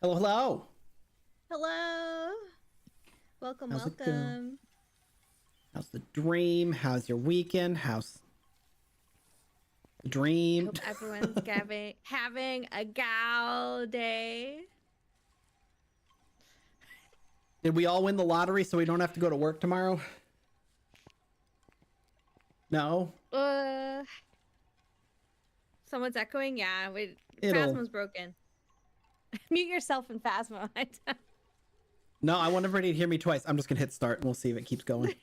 Hello, hello. Hello. Welcome, How's it going? welcome. How's the dream? How's your weekend? How's the I dream? hope everyone's having a gal day. Did we all win the lottery so we don't have to go to work tomorrow? No. Uh, Someone's echoing. Yeah, wait. It'll. Phasmo's broken. Mute yourself in Phasmo. No, I want everybody to hear me twice. I'm just gonna hit start and we'll see if it keeps going.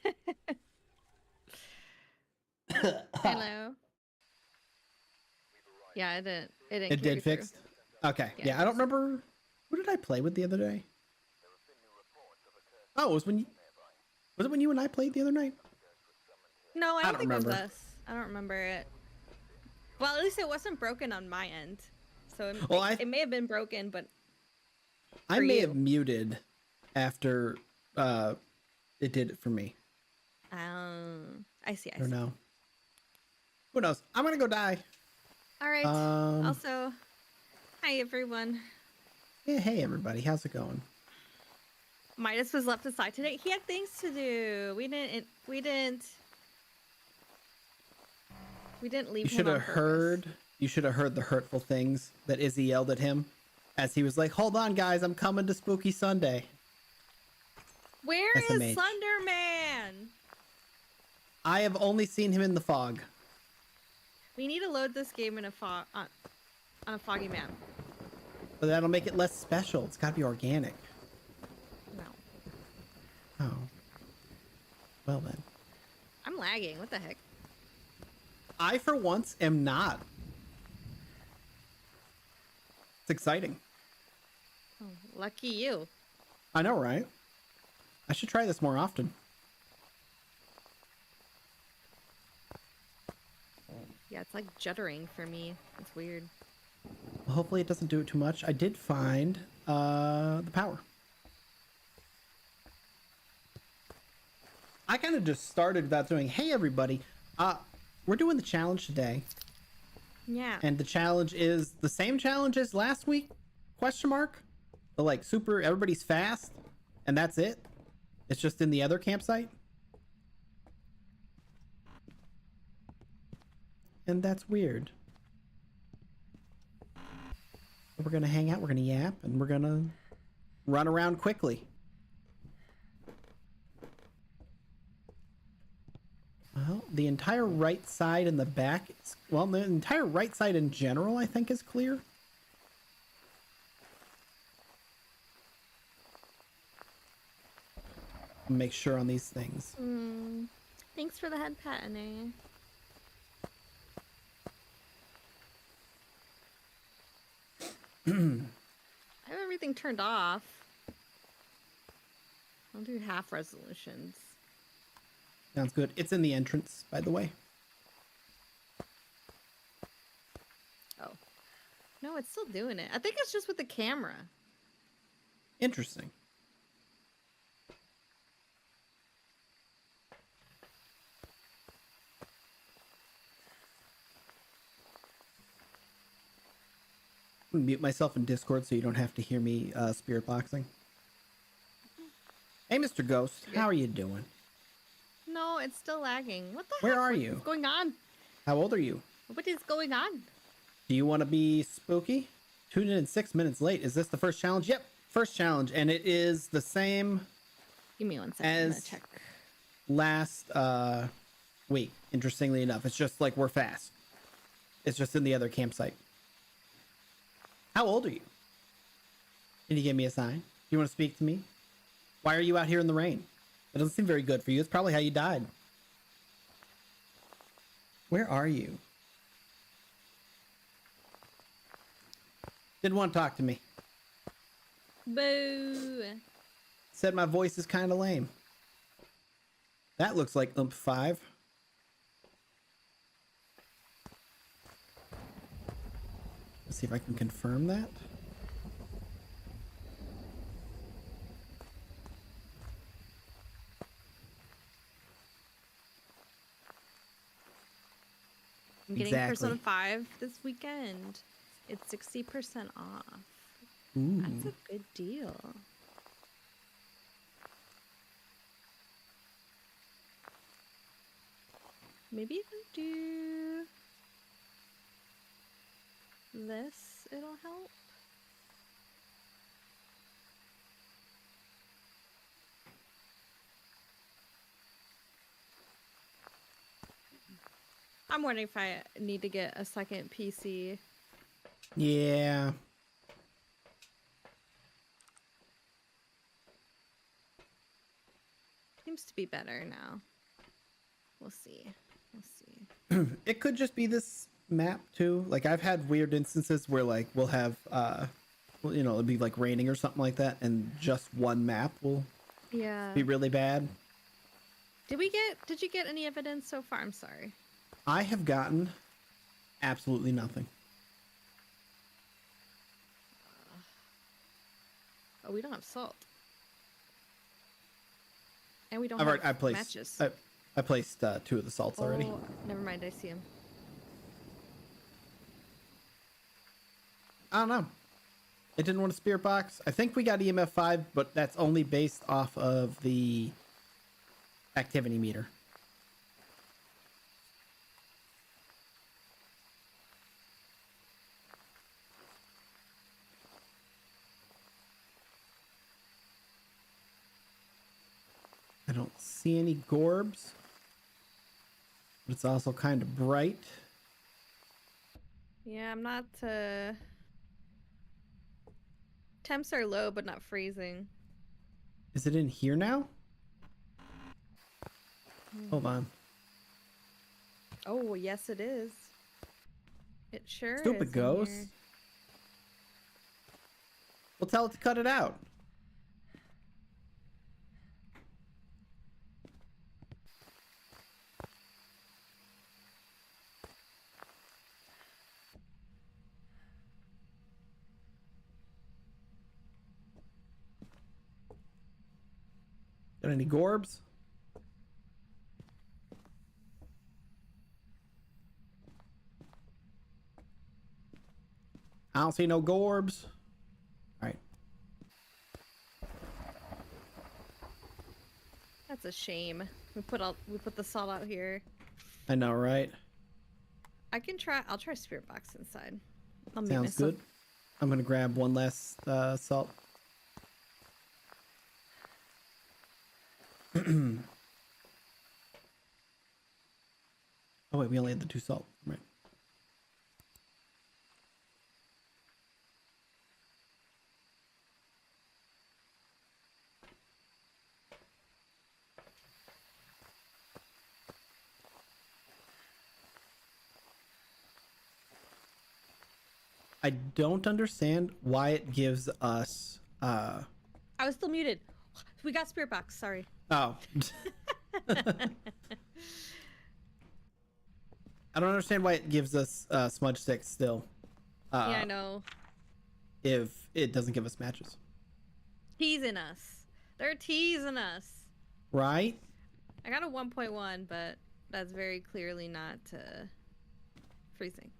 Hello. Yeah, it didn't. It did fix. Okay. Yeah, I don't fixed it. remember. Who did I play with the other day? Oh, it was when you. Was it when you and I played the other night? No, I I don't don't think it remember. was us. I don't remember it. Well, at least it wasn't broken on my end. So Well, it may have been broken, but I for may you. have muted after it did it for me. I see. I don't know. Who knows? I'm gonna go die. All right. Also, hi everyone. Yeah, hey everybody, how's it going? Midas was left aside today. He had things to do. We didn't leave him on purpose. You should have heard the hurtful things that Izzy yelled at him as he was like, "Hold on, guys, I'm coming to Spooky Sunday." Where is SMH. Slenderman? I have only seen him in the fog. We need to load this game in a fog on a foggy map. But that'll make it less special. It's gotta be organic. No, Oh. Well then. I'm lagging. What the heck? I, for once, am not. It's exciting. Oh, lucky you. I know, right? I should try this more often. Yeah, it's like juddering for me. It's weird. Well, hopefully it doesn't do it too much. I did find the power. I kind of just started without doing, hey everybody, we're doing the challenge today. Yeah. And the challenge is the same challenge as last week? Question mark? The like super, everybody's fast and that's it? It's just in the other campsite? And that's weird. We're gonna hang out, we're gonna yap, and we're gonna run around quickly. Well, the entire right side and the back, well, the entire right side in general, I think, is clear. Make sure on these things. Thanks for the head pat, Annie. I have everything turned off. I'll do half resolutions. Sounds good. It's in the entrance, by the way. Oh. No, it's still doing it. I think it's just with the camera. Interesting. I'm gonna mute myself in Discord so you don't have to hear me spirit boxing. Hey, Mr. Ghost, how are you doing? No, it's still lagging. What the Where heck? are What you? is going on? How old are you? What is going on? Do you want to be spooky? Tune in 6 minutes late. Is this the first challenge? Yep, first challenge, and it is the same Give me 1 second. I'm gonna as check. last week. Interestingly enough, it's just like we're fast. It's just in the other campsite. How old are you? Can you give me a sign? Do you want to speak to me? Why are you out here in the rain? It doesn't seem very good for you. It's probably how you died. Where are you? Didn't want to talk to me. Boo. Said my voice is kind of lame. That looks like Ump 5. Let's see if I can confirm that. I'm getting Exactly. Persona 5 this weekend. It's 60% off. Ooh. That's a good deal. Maybe if I do this, it'll help. I'm wondering if I need to get a second PC. Yeah. Seems to be better now. We'll see. We'll see. It could just be this map too. Like I've had weird instances where like we'll have well, you know, it'll be like raining or something like that, and just one map will be really bad. Did you get any evidence so far? I'm sorry. I have gotten absolutely nothing. Oh, we don't have salt. And we don't have matches. I placed 2 of the salts already. Oh, never mind. I see him. I don't know. It didn't want a spirit box. I think we got EMF 5, but that's only based off of the activity meter. I don't see any gorbs, but it's also kind of bright. Yeah, I'm not, temps are low, but not freezing. Is it in here now? Hold on. Oh, yes it is. It sure is. Stupid ghost. We'll tell it to cut it out. Got any gorbs? I don't see no gorbs. All right. That's a shame. We put the salt out here. I know, right? I'll try spirit box inside. Sounds good. I'm gonna grab one last salt. Oh wait, we only had the 2 salt, right? I don't understand why it gives us I was still muted. We got spirit box, sorry. Oh. I don't understand why it gives us smudge sticks still. Yeah, I know. If it doesn't give us matches. Teasing us. They're teasing us. Right? I got a 1.1, but that's very clearly not freezing.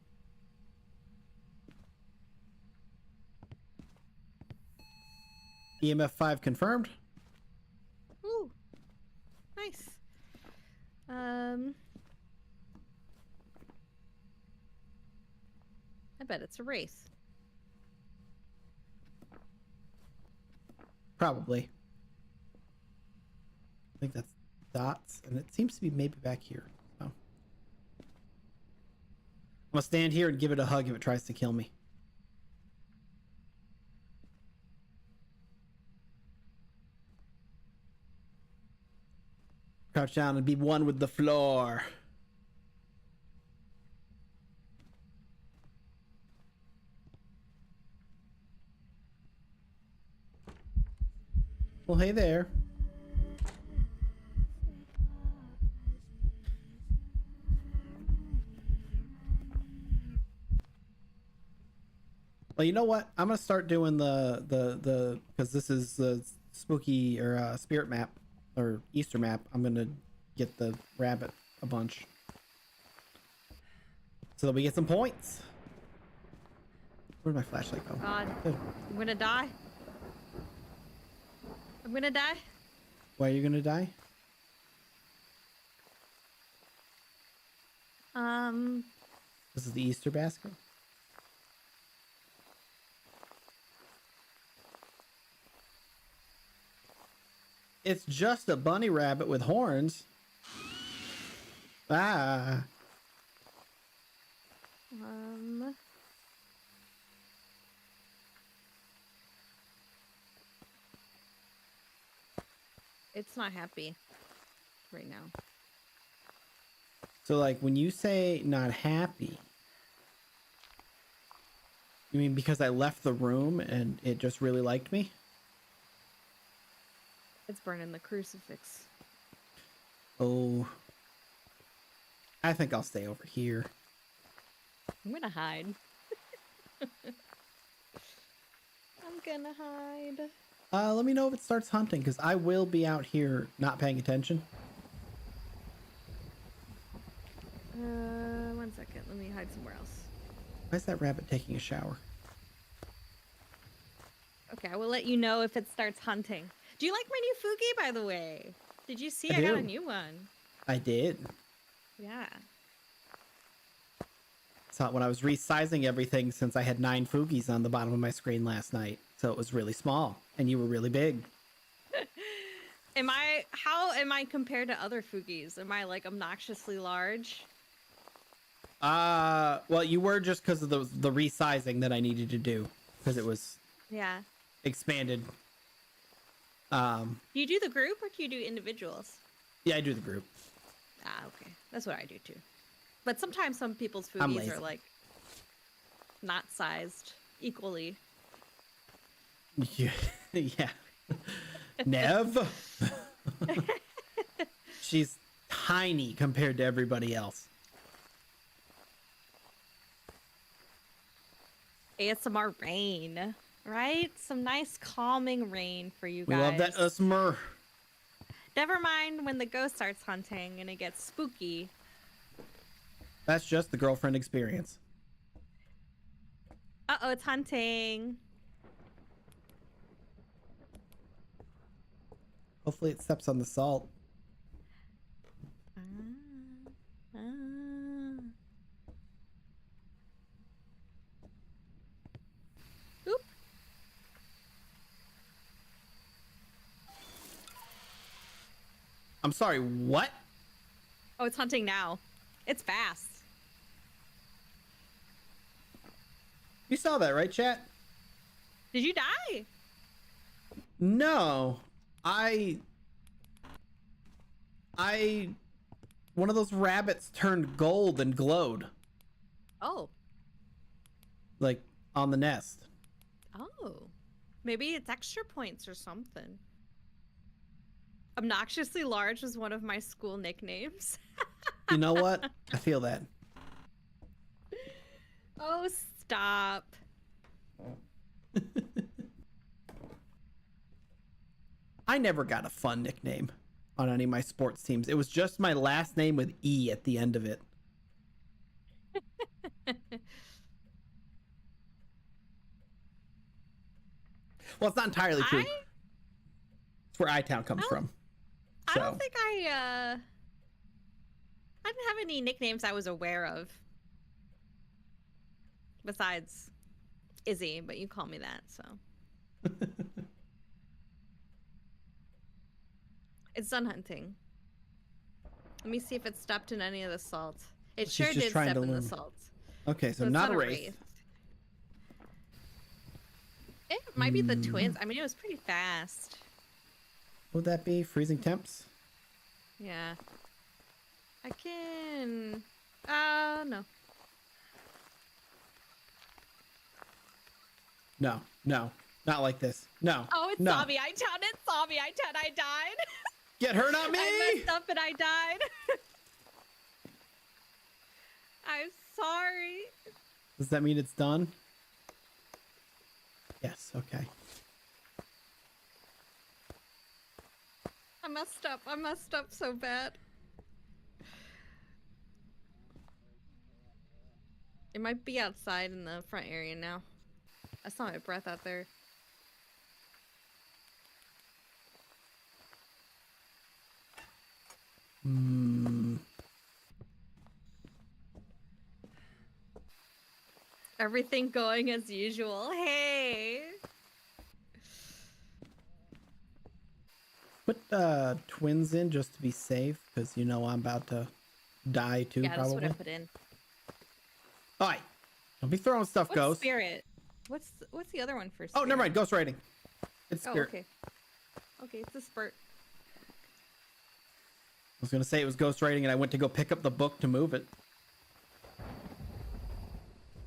EMF 5 confirmed. Ooh. Nice. I bet it's a race. Probably. I think that's dots, and it seems to be maybe back here. So. I'm gonna stand here and give it a hug if it tries to kill me. Crouch down and be one with the floor. Well, hey there. Well, you know what? I'm gonna start doing the because this is the spooky or spirit map or Easter map. I'm gonna get the rabbit a bunch so that we get some points. Where'd my flashlight go? God, Good. I'm gonna die. I'm gonna die. Why are you gonna die? This is the Easter basket. It's just a bunny rabbit with horns. Ah. It's not happy right now. So, like, when you say not happy, you mean because I left the room and it just really liked me? It's burning the crucifix. Oh. I think I'll stay over here. I'm gonna hide. I'm gonna hide. Let me know if it starts hunting, because I will be out here not paying attention. 1 second. Let me hide somewhere else. Why is that rabbit taking a shower? Okay, I will let you know if it starts hunting. Do you like my new Fugi, by the way? Did you see I I got do. a new one? I did. Yeah. Saw it when I was resizing everything, since I had 9 Fugis on the bottom of my screen last night. So it was really small, and you were really big. How am I compared to other Fugis? Am I like obnoxiously large? Well, you were, just because of the resizing that I needed to do, because it was Yeah. expanded. Do you do the group or do you do individuals? Yeah, I do the group. Ah, okay. That's what I do too. But sometimes some people's I'm Fugis lazy. are like not sized equally. Yeah. Yeah. Nev. She's tiny compared to everybody else. ASMR rain, right? Some nice calming rain for you We guys. love that usmer. Never mind when the ghost starts hunting and it gets spooky. That's just the girlfriend experience. Uh-oh, it's hunting. Hopefully it steps on the salt. Oop. I'm sorry, what? Oh, it's hunting now. It's fast. You saw that, right, chat? Did you die? No. One of those rabbits turned gold and glowed. Oh. Like, on the nest. Oh. Maybe it's extra points or something. Obnoxiously large was one of my school nicknames. You know what? I feel that. Oh, stop. I never got a fun nickname on any of my sports teams. It was just my last name with E at the end of it. Well, it's not entirely true. It's where I-Town comes from. I don't think I didn't have any nicknames I was aware of. Besides Izzy, but you call me that, so. It's done hunting. Let me see if it stepped in any of the salt. It She's sure just did trying step to in the learn. salt. Okay, so it's not a wraith. It might be the twins. I mean, it was pretty fast. Would that be freezing temps? Yeah. I can... no. No, no, not like this. No. Oh, it no. saw me. It saw me. I died. Get her, not me! I messed up and I died. I'm sorry. Does that mean it's done? Yes, okay. I messed up. I messed up so bad. It might be outside in the front area now. I saw my breath out there. Everything going as usual. Hey. Put twins in just to be safe, because you know I'm about to die too. Yeah, that's probably. what I put in. All right, don't be throwing stuff, What's Ghost. spirit? What's the other one for spirit? Oh, never mind. Ghost writing. It's spirit. Oh, okay. Okay, it's a spurt. I was gonna say it was ghost writing, and I went to go pick up the book to move it.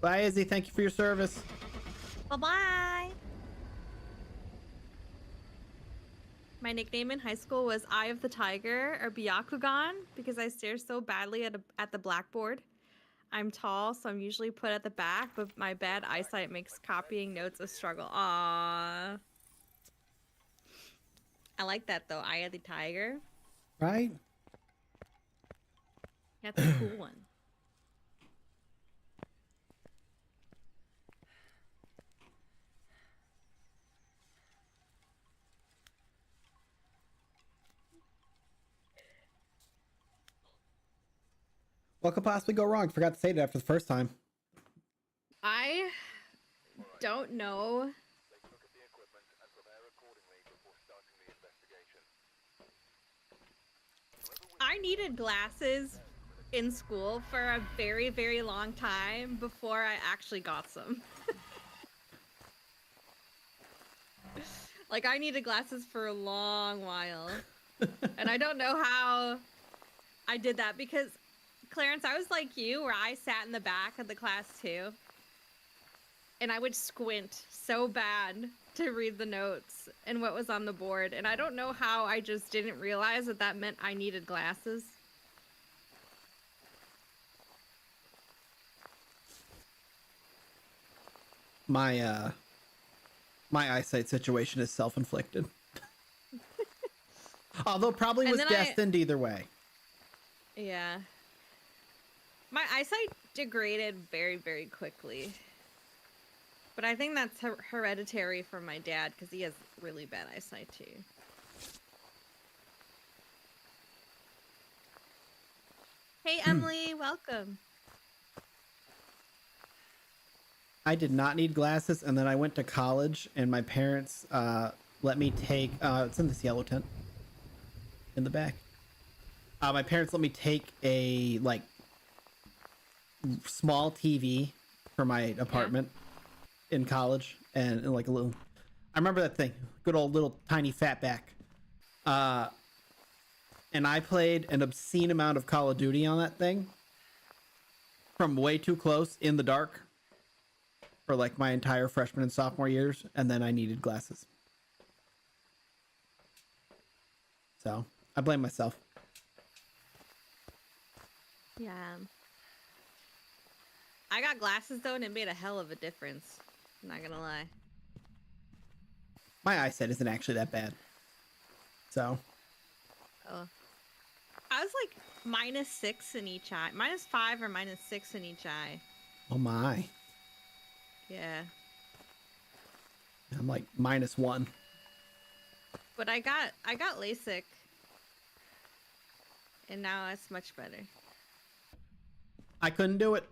Bye, Izzy. Thank you for your service. Bye-bye. My nickname in high school was Eye of the Tiger, or Byakugan, because I stare so badly at the blackboard. I'm tall, so I'm usually put at the back, but my bad eyesight makes copying notes a struggle. Aww. I like that, though. Eye of the Tiger. Right? That's a cool one. What could possibly go wrong? Forgot to say that for the first time. I don't know. I needed glasses in school for a very, very long time before I actually got some. Like, I needed glasses for a long while. And I don't know how I did that because, Clarence, I was like you, where I sat in the back of the class too. And I would squint so bad to read the notes and what was on the board. And I don't know how I just didn't realize that that meant I needed glasses. My eyesight situation is self-inflicted. Although probably And was then destined either way. Yeah. My eyesight degraded very, very quickly. But I think that's hereditary from my dad, because he has really bad eyesight too. Hey, Emily, welcome. I did not need glasses, and then I went to college, and my parents let me take. It's in this yellow tent in the back. My parents let me take a like small TV for my apartment in college, and like a little. I remember that thing, good old little tiny fatback. And I played an obscene amount of Call of Duty on that thing from way too close in the dark for like my entire freshman and sophomore years, and then I needed glasses. So I blame myself. Yeah. I got glasses though, and it made a hell of a difference. I'm not gonna lie. My eyesight isn't actually that bad. So. Oh. I was like -6 in each eye. -5 or -6 in each eye. Oh my. Yeah. I'm like -1. But I got LASIK. And now it's much better. I couldn't do it.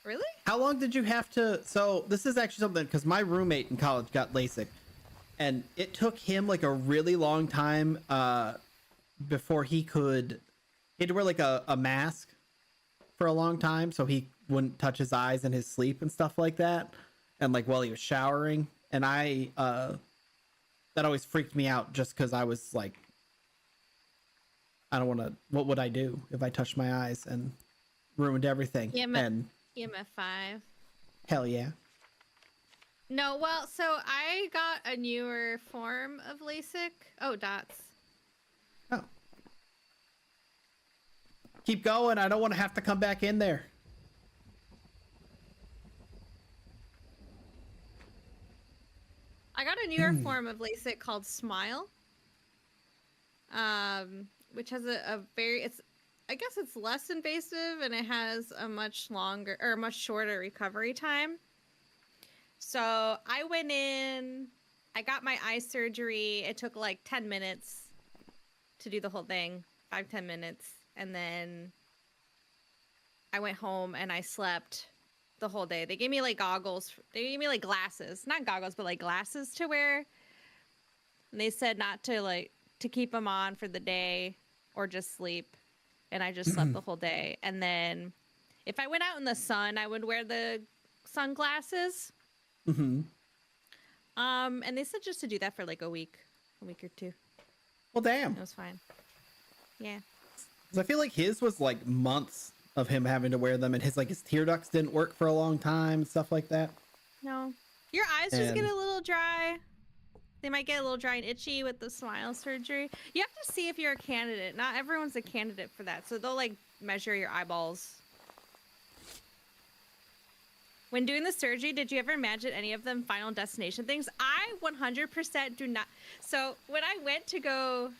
Really? How long did you have to? So this is actually something, because my roommate in college got LASIK, and it took him like a really long time before he had to wear like a mask for a long time so he wouldn't touch his eyes in his sleep and stuff like that, and like while he was showering. And I that always freaked me out, just because I was like, I don't want to. What would I do if I touched my eyes and ruined everything? And EMF 5. hell yeah. No, well, so I got a newer form of LASIK. Oh, dots. Oh. Keep going. I don't want to have to come back in there. I got a newer form of LASIK called Smile. Which has a very, I guess it's less invasive, and it has a much longer or much shorter recovery time. So I went in, I got my eye surgery. It took like 10 minutes to do the whole thing, 5-10 minutes. And then I went home and I slept the whole day. They gave me like goggles. They gave me like glasses, not goggles, but like glasses to wear. And they said not to like, to keep them on for the day or just sleep. And I just slept the whole day. And then if I went out in the sun, I would wear the sunglasses. Mm-hmm. And they said just to do that for like a week or two. Well, damn. It was fine. Yeah. 'Cause I feel like his was like months of him having to wear them, and his tear ducts didn't work for a long time, stuff like that. No. Your eyes just get a little dry. They might get a little dry and itchy with the smile surgery. You have to see if you're a candidate. Not everyone's a candidate for that. So they'll like measure your eyeballs. When doing the surgery, did you ever imagine any of them Final Destination things? I 100% do not. So when I went to go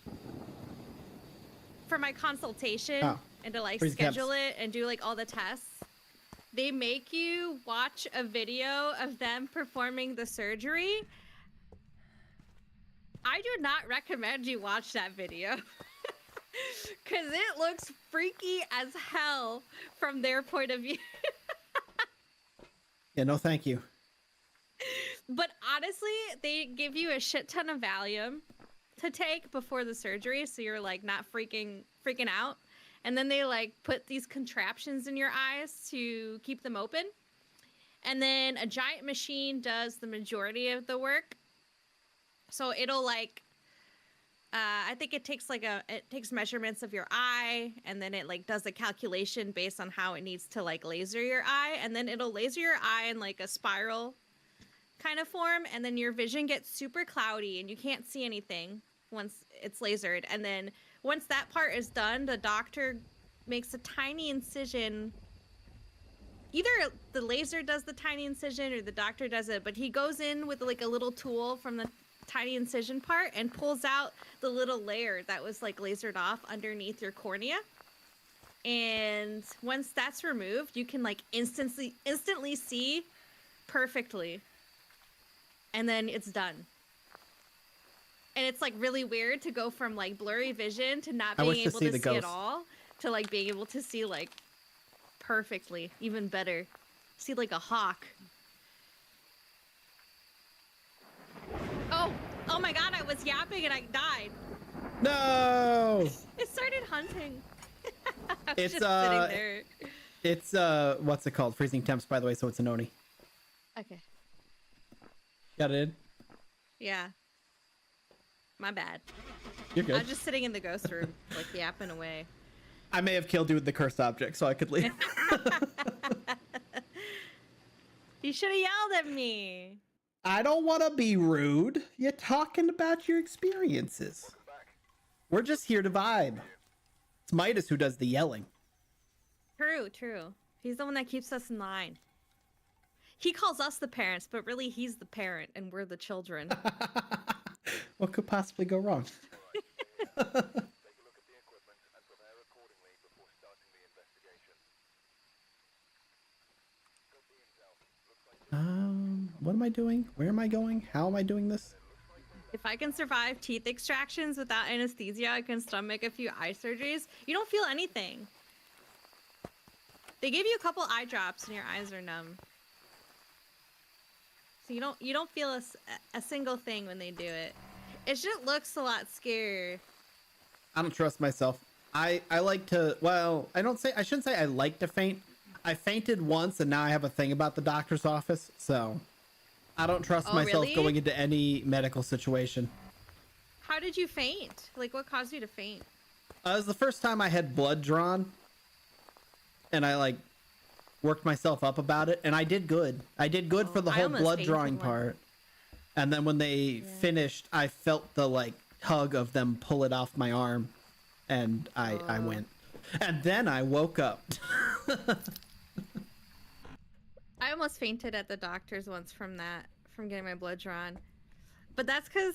for my consultation and to like schedule it and do like all the tests, they make you watch a video of them performing the surgery. I do not recommend you watch that video because it looks freaky as hell from their point of view. Yeah, no thank you. But honestly, they give you a shit ton of Valium to take before the surgery, so you're like not freaking out. And then they like put these contraptions in your eyes to keep them open. And then a giant machine does the majority of the work. So it'll like I think it takes measurements of your eye, and then it like does a calculation based on how it needs to like laser your eye, and then it'll laser your eye in like a spiral kind of form, and then your vision gets super cloudy and you can't see anything once it's lasered. And then once that part is done, the doctor makes a tiny incision. Either the laser does the tiny incision or the doctor does it, but he goes in with like a little tool from the tiny incision part and pulls out the little layer that was like lasered off underneath your cornea. And once that's removed, you can like instantly see perfectly. And then it's done. And it's like really weird to go from like blurry vision to not being able to see at all to like being able to see like perfectly, even better. See like a hawk. Oh my god, I was yapping and I died. No! It started hunting. I was It's just sitting there. It's what's it called? Freezing temps, by the way, so it's an Oni. Okay. Got it in? Yeah. My bad. You're good. I was just sitting in the ghost room, like yapping away. I may have killed you with the cursed object, so I could leave. You should have yelled at me. I don't want to be rude. You're talking about your experiences. We're just here to vibe. It's Midas who does the yelling. True. He's the one that keeps us in line. He calls us the parents, but really he's the parent and we're the children. What could possibly go wrong? What am I doing? Where am I going? How am I doing this? If I can survive teeth extractions without anesthesia, I can stomach a few eye surgeries. You don't feel anything. They give you a couple eye drops and your eyes are numb. So you don't feel a single thing when they do it. It just looks a lot scarier. I don't trust myself. I like to, well, I shouldn't say I like to faint. I fainted once and now I have a thing about the doctor's office, so I don't trust myself going into any medical situation. How did you faint? Like, what caused you to faint? It was the first time I had blood drawn, and I like worked myself up about it, and I did good. I did good for the whole blood drawing part. And then when they finished, I felt the like tug of them pull it off my arm, and I went. And then I woke up. I almost fainted at the doctor's once from getting my blood drawn. But that's because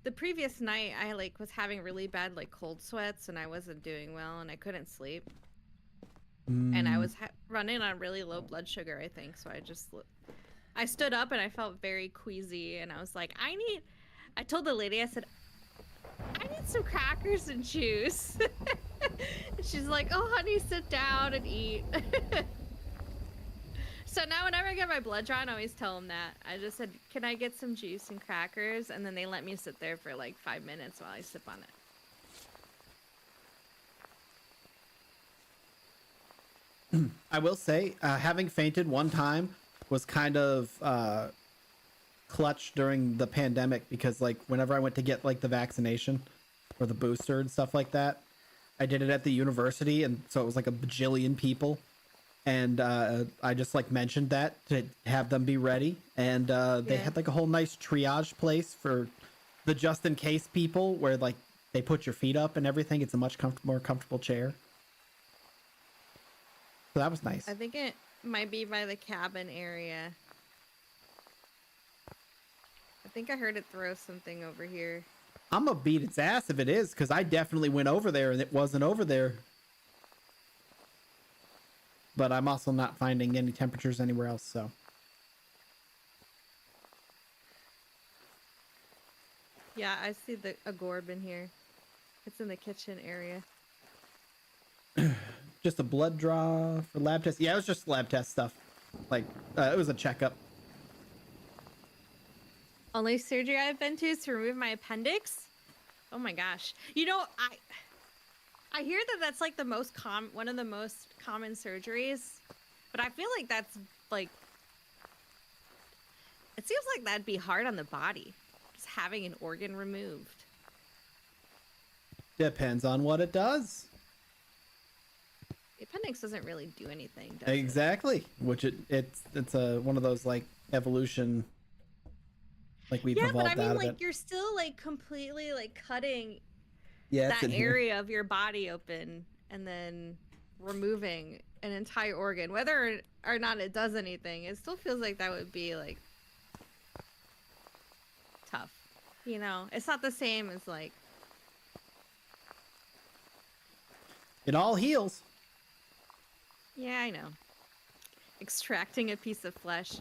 the previous night I like was having really bad like cold sweats and I wasn't doing well and I couldn't sleep. and I was running on really low blood sugar, I think. So I stood up and I felt very queasy, and I was like, I told the lady, I said, I need some crackers and juice. And she's like, oh, honey, sit down and eat. So now whenever I get my blood drawn, I always tell them that. I just said, can I get some juice and crackers? And then they let me sit there for like 5 minutes while I sip on it. I will say, having fainted one time was kind of clutch during the pandemic, because like whenever I went to get like the vaccination or the booster and stuff like that, I did it at the university, and so it was like a bajillion people, and I just like mentioned that to have them be ready, and they had like a whole nice triage place for the just in case people, where like they put your feet up and everything. It's a much more comfortable chair. So that was nice. I think it might be by the cabin area. I think I heard it throw something over here. I'm gonna beat its ass if it is, because I definitely went over there and it wasn't over there. But I'm also not finding any temperatures anywhere else, so. Yeah, I see a gorb in here. It's in the kitchen area. Just a blood draw for lab test. Yeah, it was just lab test stuff. Like, it was a checkup. Only surgery I've been to is to remove my appendix. Oh my gosh. You know, I hear that that's like one of the most common surgeries, but I feel like that's like, it seems like that'd be hard on the body, just having an organ removed. Depends on what it does. The appendix doesn't really do anything, does it? Exactly. Which it's one of those like evolution, like we've evolved out of it. Yeah, but I mean, like, you're still like completely like cutting that area of your body open and then removing an entire organ. Whether or not it does anything, it still feels like that would be like tough. You know, it's not the same as like. It all heals. Yeah, I know. Extracting a piece of flesh.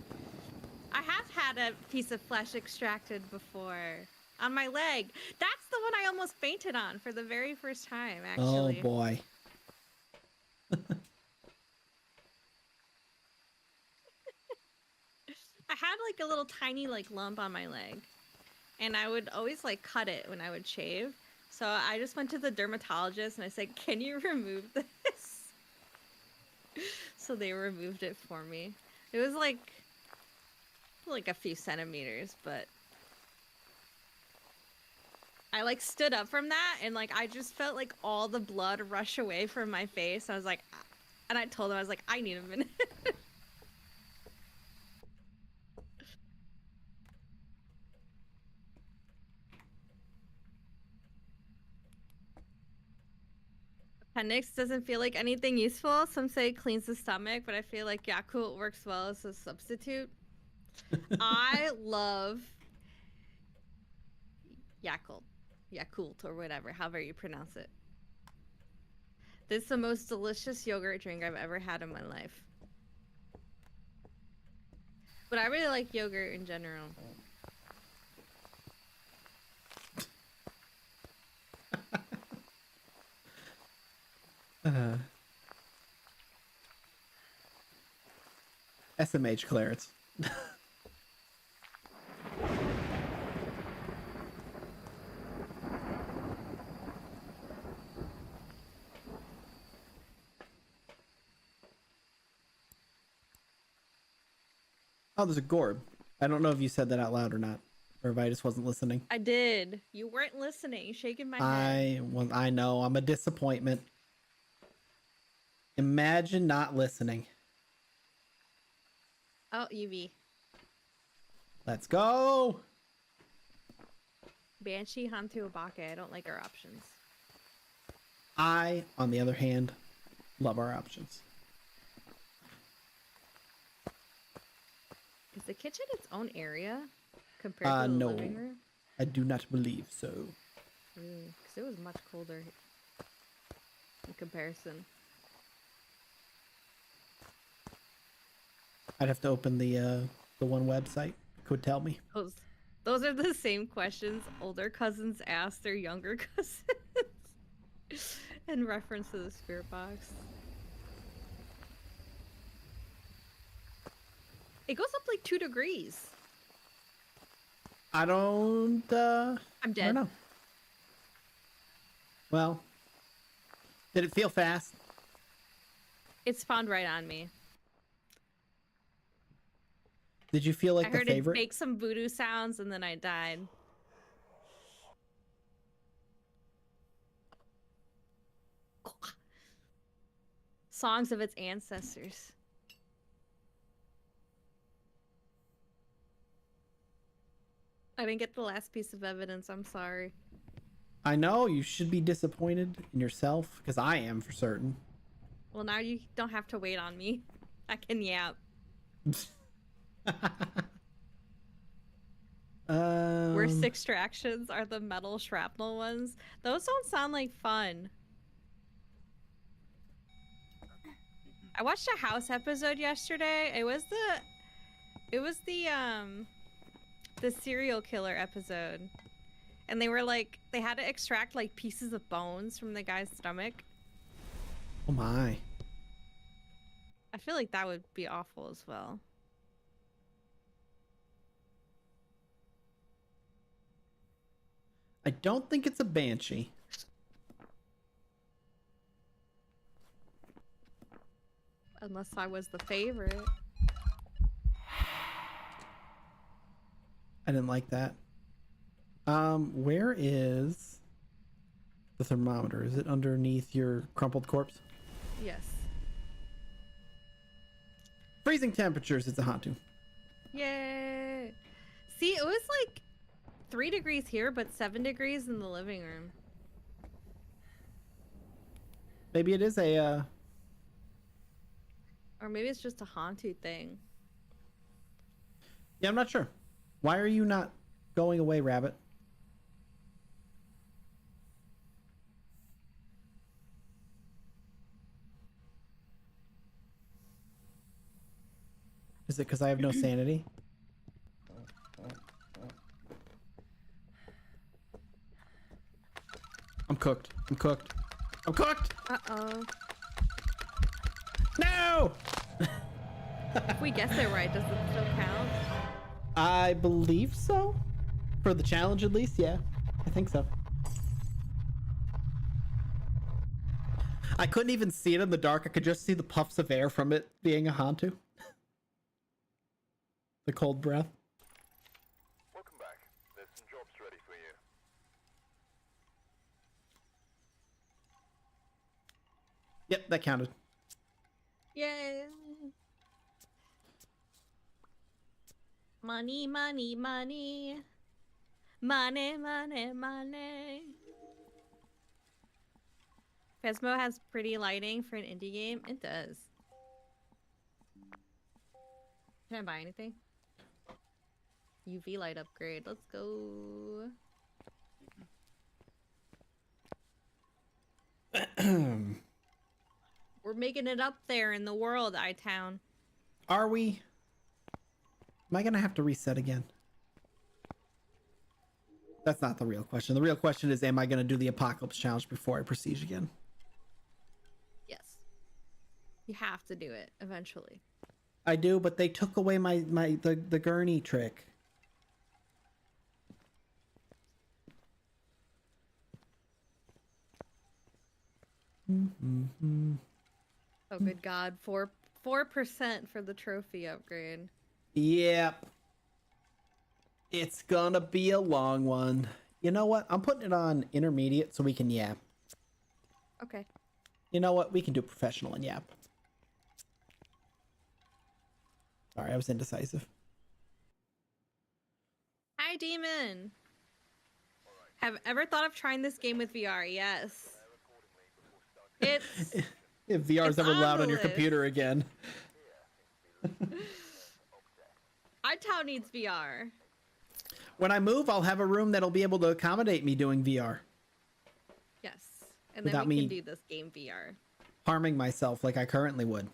I have had a piece of flesh extracted before on my leg. That's the one I almost fainted on for the very first time, actually. Oh boy. I had like a little tiny like lump on my leg, and I would always like cut it when I would shave. So I just went to the dermatologist and I said, "Can you remove this?" So they removed it for me. It was like a few centimeters, but I like stood up from that and like I just felt like all the blood rush away from my face. I was like, and I told him, I was like, I need a minute. Appendix doesn't feel like anything useful. Some say it cleans the stomach, but I feel like Yakult works well as a substitute. I love Yakult or whatever, however you pronounce it. This is the most delicious yogurt drink I've ever had in my life. But I really like yogurt in general. SMH Clarence. Oh, there's a gorb. I don't know if you said that out loud or not, or if I just wasn't listening. I did. You weren't listening. You're shaking my head. I know. I'm a disappointment. Imagine not listening. Oh, UV. Let's go. Banshee, Hantu, Obake. I don't like our options. I, on the other hand, love our options. Is the kitchen its own area compared to the living room? I do not believe so. Because it was much colder in comparison. I'd have to open the one website. Could tell me. Those are the same questions older cousins ask their younger cousins in reference to the spirit box. It goes up like 2 degrees. I don't. I'm dead. I don't know. Well, did it feel fast? It spawned right on me. Did you feel like I the heard favorite? it make some voodoo sounds and then I died. Songs of its ancestors. I didn't get the last piece of evidence. I'm sorry. I know you should be disappointed in yourself, because I am for certain. Well, now you don't have to wait on me. I can yap. Worst extractions are the metal shrapnel ones. Those don't sound like fun. I watched a house episode yesterday. It was the serial killer episode. And they were like, they had to extract like pieces of bones from the guy's stomach. Oh my. I feel like that would be awful as well. I don't think it's a banshee. Unless I was the favorite. I didn't like that. Where is the thermometer? Is it underneath your crumpled corpse? Yes. Freezing temperatures. It's a Hantu. Yay! See, it was like 3 degrees here, but 7 degrees in the living room. Maybe it is a. Or maybe it's just a Hantu thing. Yeah, I'm not sure. Why are you not going away, Rabbit? Is it because I have no sanity? I'm cooked. I'm cooked. I'm cooked! Uh-oh. No! If we guess it right, does it still count? I believe so. For the challenge, at least, yeah. I think so. I couldn't even see it in the dark. I could just see the puffs of air from it being a Hantu. The cold breath. Welcome back. There's some jobs ready for you. Yep, that counted. Yay! Money, money, money. Money, money, money. Phasmo has pretty lighting for an indie game. It does. Can I buy anything? UV light upgrade. Let's go. We're making it up there in the world, I-Town. Are we? Am I gonna have to reset again? That's not the real question. The real question is, am I gonna do the apocalypse challenge before I prestige again? Yes. You have to do it eventually. I do, but they took away the gurney trick. Oh, good God. 4% for the trophy upgrade. Yep. It's gonna be a long one. You know what? I'm putting it on intermediate so we can yap. Okay. You know what? We can do professional and yap. Sorry, I was indecisive. Hi, Demon. Have ever thought of trying this game with VR? Yes. It's If VR's It's ever on loud the on your list. computer again. iTown needs VR. When I move, I'll have a room that'll be able to accommodate me doing VR. Yes. And then Without we me- can do this game VR. Harming myself like I currently would.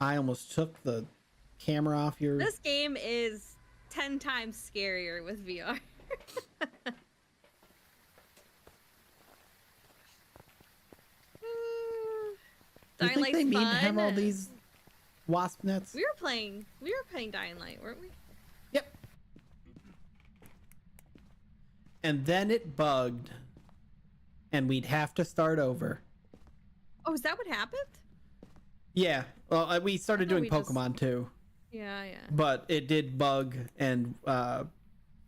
I almost took the camera off your... This game is 10 times scarier with VR. Do you Dying think Light's they need to fun. have all these wasp nets? We were playing Dying Light, weren't we? Yep. And then it bugged, and we'd have to start over. Oh, is that what happened? Yeah. Well, we started doing we just- Pokemon too, Yeah. but it did bug, and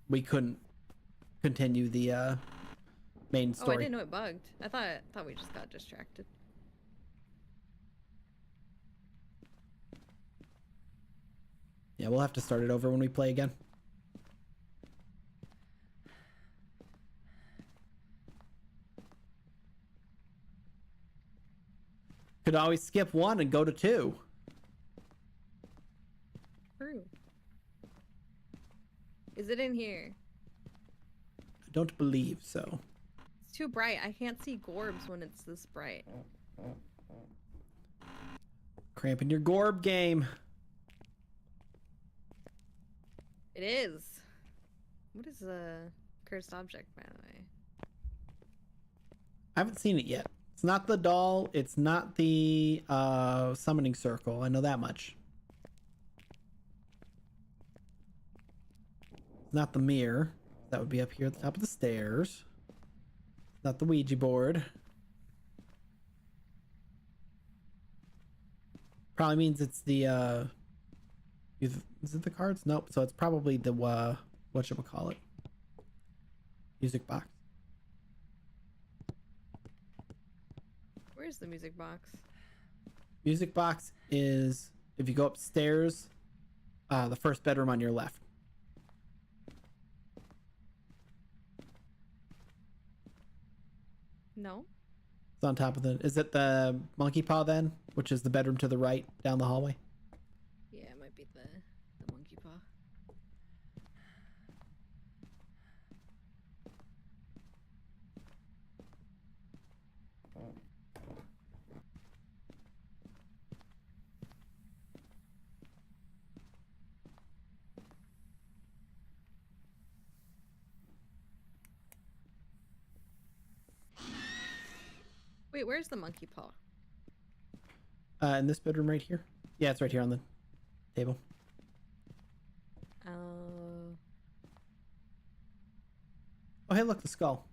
we couldn't continue the main Oh, I story. didn't know it bugged. I thought we just got distracted. Yeah, we'll have to start it over when we play again. Could always skip 1 and go to 2. True. Is it in here? I don't believe so. It's too bright. I can't see Gorbs when it's this bright. Cramping your Gorb game. It is. What is a cursed object, by the way? I haven't seen it yet. It's not the doll. It's not the summoning circle. I know that much. It's not the mirror. That would be up here at the top of the stairs. It's not the Ouija board. Probably means it's the is it the cards? Nope. So it's probably the whatchamacallit, music box. Where's the music box? Music box is if you go upstairs, the first bedroom on your left. No. It's on top of the. Is it the monkey paw then, which is the bedroom to the right down the hallway? Yeah, it might be the monkey paw. Wait, where's the monkey paw? In this bedroom right here. Yeah, it's right here on the table. Oh. Oh, hey, look, the skull.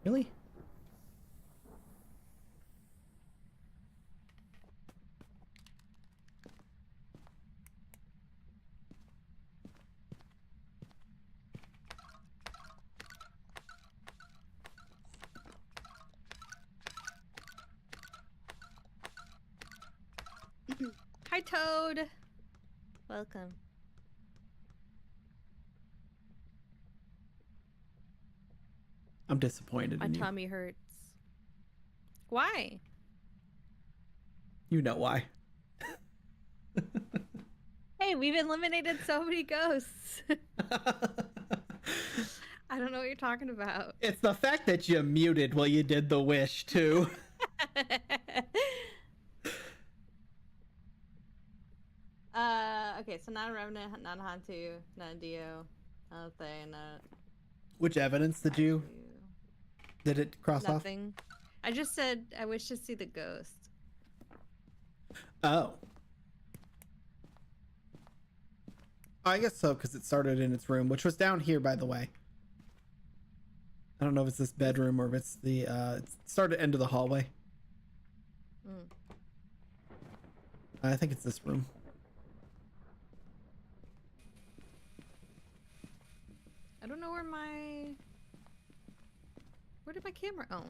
Really? Hi, Toad. Welcome. I'm disappointed My in you. tummy hurts. Why? You know why. Hey, we've eliminated so many ghosts. I don't know what you're talking about. It's the fact that you muted while you did the wish, too. Okay, so not a Revenant, not a Hantu, not a Dio, not a Thay, not Which evidence did it cross off? nothing. I just said I wish to see the ghost. Oh. I guess so, because it started in its room, which was down here, by the way. I don't know if it's this bedroom or if it's the, it started end of the hallway. Mm. I think it's this room. I don't know where did my camera? Oh.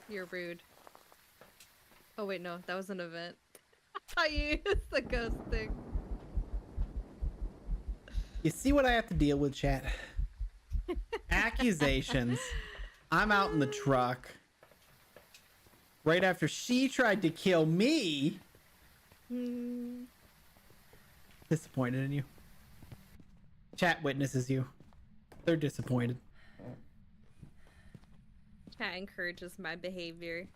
You're rude. Oh wait, no, that was an event. I thought you used the ghost thing. You see what I have to deal with, chat? Accusations. I'm out in the truck. Right after she tried to kill me. Disappointed in you. Chat witnesses you. They're disappointed. Chat encourages my behavior.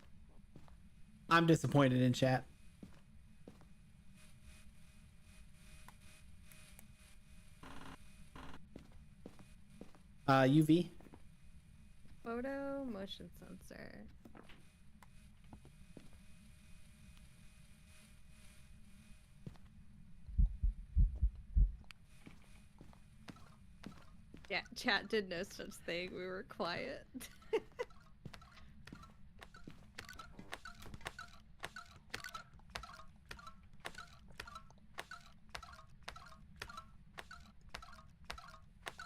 I'm disappointed in chat. UV. Photo motion sensor. Yeah, chat did no such thing. We were quiet.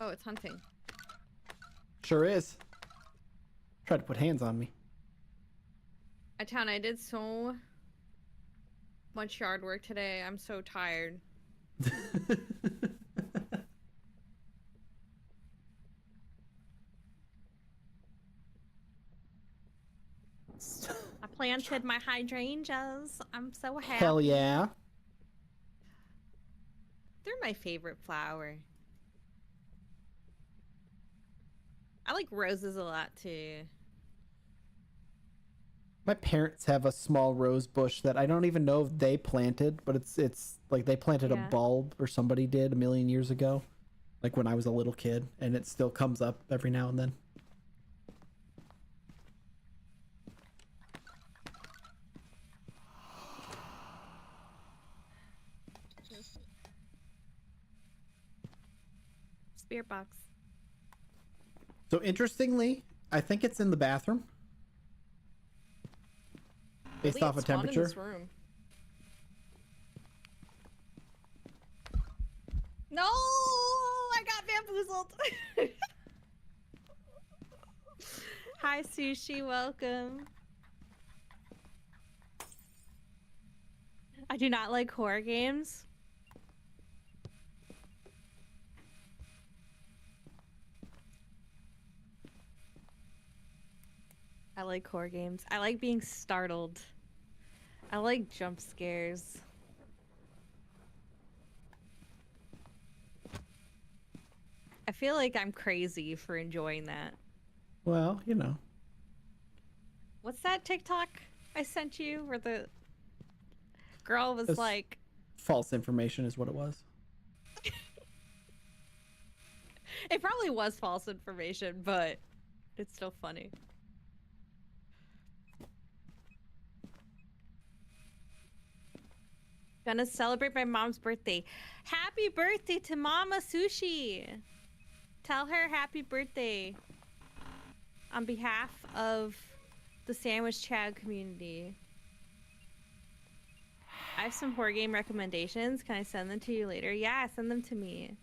Oh, it's hunting. Sure is. Tried to put hands on me. I did so much yard work today. I'm so tired. I planted my hydrangeas. I'm so happy. Hell yeah. They're my favorite flower. I like roses a lot too. My parents have a small rose bush that I don't even know if they planted, but it's like they planted a Yeah. bulb or somebody did a million years ago, like when I was a little kid, and it still comes up every now and then. Spirit box. So interestingly, I think it's in the bathroom. Based Lee, off it of spawned in temperature. this room. No, I got bamboozled. Hi, Sushi. Welcome. I do not like horror games. I like horror games. I like being startled. I like jump scares. I feel like I'm crazy for enjoying that. Well, you know. What's that TikTok I sent you where the girl was It's like, false information is what it was. it probably was false information, but it's still funny. Gonna celebrate my mom's birthday. Happy birthday to Mama Sushi. Tell her happy birthday on behalf of the Sandwich Chad community. I have some horror game recommendations. Can I send them to you later? Yeah, send them to me.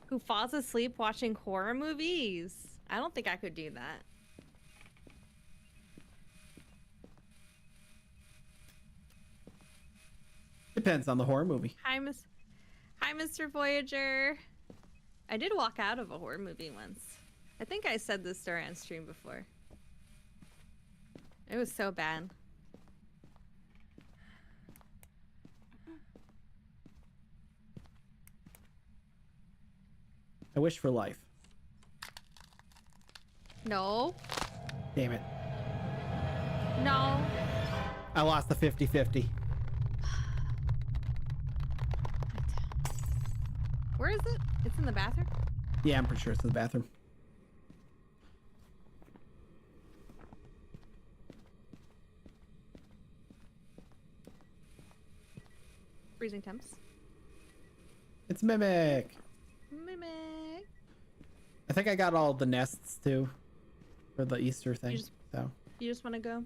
Who falls asleep watching horror movies? I don't think I could do that. Depends on the horror movie. Hi, Mr. Voyager. I did walk out of a horror movie once. I think I said this story on stream before. It was so bad. I wish for life. No. Damn it. No. I lost the 50-50. Where is it? It's in the bathroom? Yeah, I'm pretty sure it's in the bathroom. Freezing temps. It's Mimic. Mimic. I think I got all the nests too for the Easter thing. So You just want to go?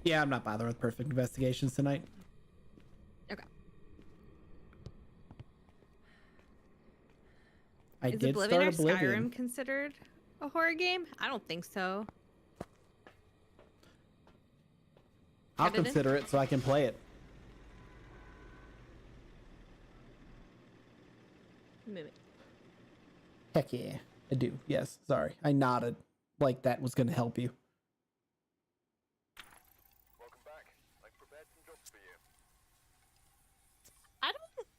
yeah, I'm not bothering with perfect investigations tonight. Okay. I Is did Oblivion start or Oblivion. Skyrim considered a horror game? I don't think so. I'll Cut it in? consider it so I can play it. Mimic. Heck yeah, I do. Yes, sorry. I nodded like that was gonna help you. Welcome back. I've prepared some jobs for you.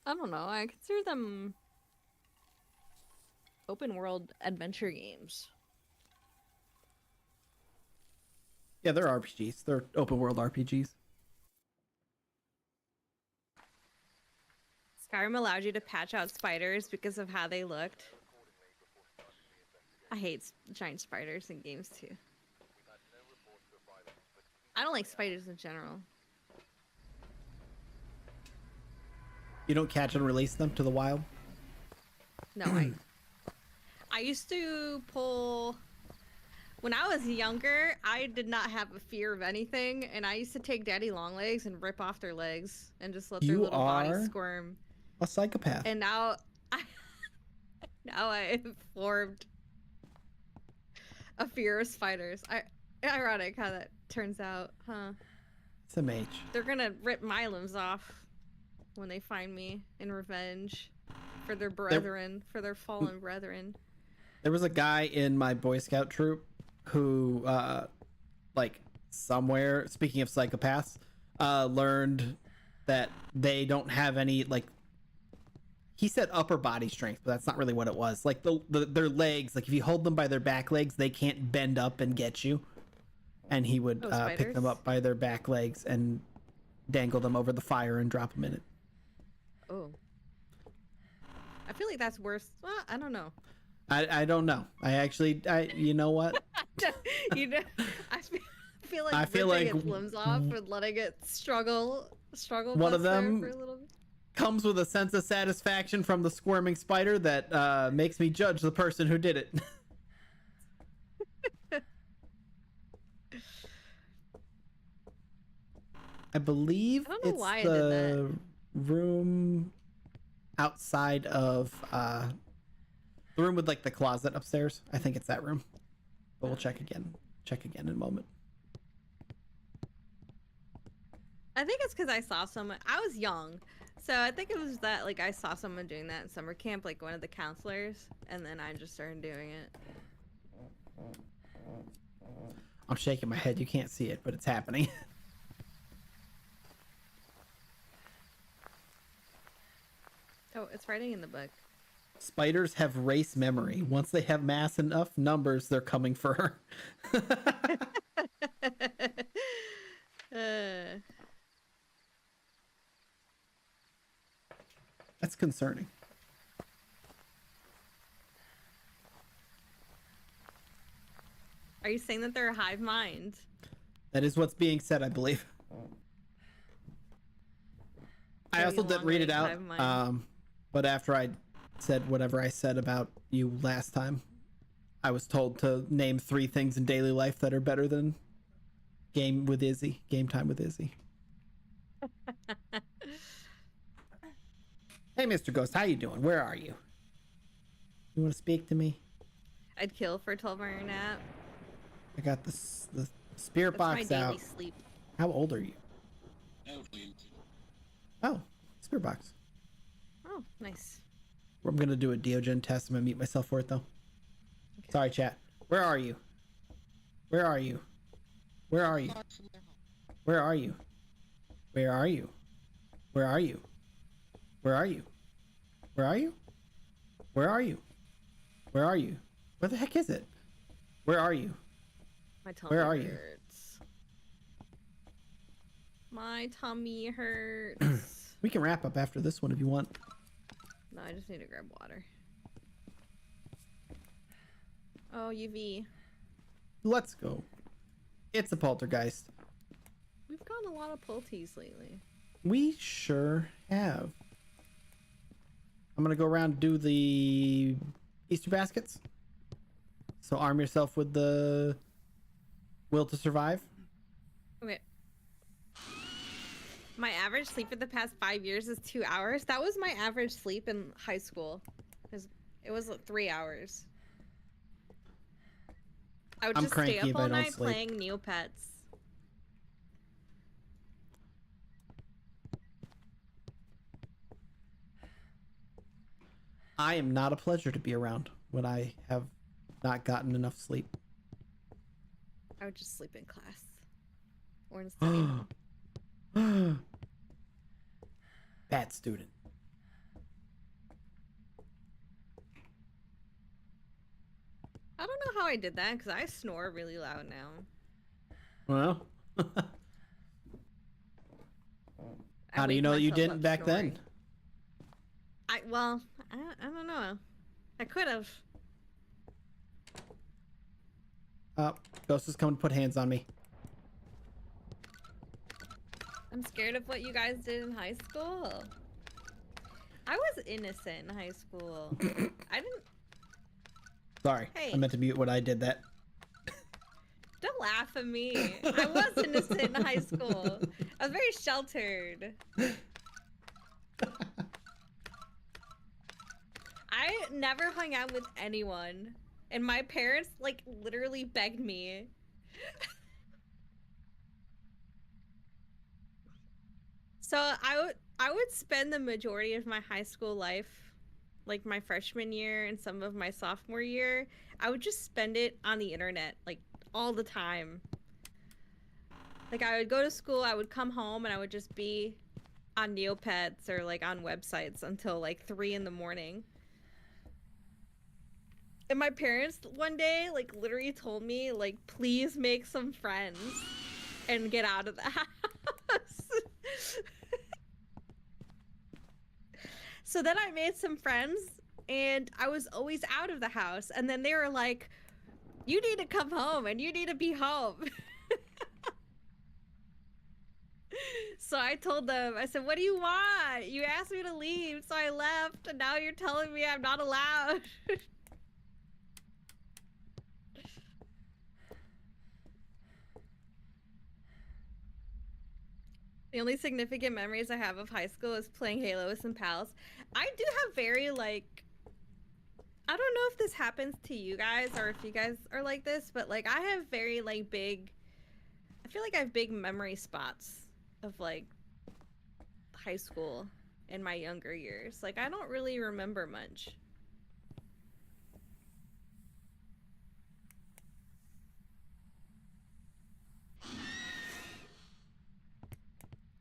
I don't know. I consider them open world adventure games. Yeah, they're RPGs. They're open world RPGs. Skyrim allowed you to patch out spiders because of how they looked. I hate giant spiders in games too. I don't like spiders in general. You don't catch and release them to the wild? No, I used to pull. When I was younger, I did not have a fear of anything, and I used to take daddy long legs and rip off their legs and just let their You little bodies are squirm. a psychopath. And now I formed a fear of spiders. Ironic how that turns out, huh? It's a mage. They're gonna rip my limbs off when they find me in revenge for their brethren, for their fallen brethren. There was a guy in my Boy Scout troop who, like, somewhere, speaking of psychopaths, learned that they don't have any, like, he said upper body strength, but that's not really what it was. Like, their legs, like, if you hold them by their back legs, they can't bend up and get you. And he would pick them up by their back legs and dangle them over the fire and drop them in it. Oh. I feel like that's worse. Well, I don't know. I don't know. You know what? You know, I feel like ripping its limbs off and letting it struggle. One of them for a little bit. Comes with a sense of satisfaction from the squirming spider that makes me judge the person who did it. I believe I don't know it's why I did the room outside of the room with like the closet upstairs. I think it's that room. But we'll check again. Check again in a moment. I think it's because I saw someone. I was young, so I think it was that like I saw someone doing that in summer camp, like one of the counselors, and then I just started doing it. I'm shaking my head. You can't see it, but it's happening. Oh, it's writing in the book. Spiders have race memory. Once they have mass enough numbers, they're coming for her. That's concerning. Are you saying that they're a hive mind? That is what's being said, I believe. I also didn't read it out, but after I said whatever I said about you last time, I was told to name 3 things in daily life that are better than game time with Izzy. Hey, Mr. Ghost, how you doing? Where are you? You want to speak to me? I'd kill for a 12-hour nap. I got the spirit box That's my out. daily sleep. How old are you? Oh, spirit box. Oh, nice. I'm gonna do a Diogen test. I'm gonna mute myself for it though. Okay. Sorry, chat. Where are you? Where are you? Where are you? Where are you? Where are you? Where are you? Where are you? Where are you? Where are you? Where are you? Where the heck is it? Where are you? My tummy Where are you? hurts. My tummy hurts. We can wrap up after this one if you want. No, I just need to grab water. Oh, UV. Let's go. It's a poltergeist. We've gotten a lot of polties lately. We sure have. I'm gonna go around and do the Easter baskets. So arm yourself with the will to survive. Okay. My average sleep for the past 5 years is 2 hours. That was my average sleep in high school. It was 3 hours. I would just stay up all night playing Neopets. I am not a pleasure to be around. when I have not gotten enough sleep. I would just sleep in class or in study hall. Bad student. I don't know how I did that because I snore really loud now. Well, how do you wake know that you myself didn't up back snoring. then? I don't know. I could have. Ghost is coming to put hands on me. I'm scared of what you guys did in high school. I was innocent in high school. I didn't. Sorry, Hey. I meant to mute when I did that. Don't laugh at me. I was innocent in high school. I was very sheltered. I never hung out with anyone. And my parents, like, literally begged me. So I would spend the majority of my high school life, like my freshman year and some of my sophomore year, I would just spend it on the internet, like, all the time. Like, I would go to school, I would come home, and I would just be on Neopets or, like, on websites until, like, 3 in the morning. And my parents one day, like, literally told me, like, please make some friends and get out of the house. So then I made some friends, and I was always out of the house. And then they were like, you need to come home, and you need to be home. So I told them, I said, what do you want? You asked me to leave, so I left, and now you're telling me I'm not allowed. The only significant memories I have of high school is playing Halo with some pals. I do have very, like, I don't know if this happens to you guys or if you guys are like this, but, like, I have very, like, big, I feel like I have big memory spots of, like, high school in my younger years. Like, I don't really remember much.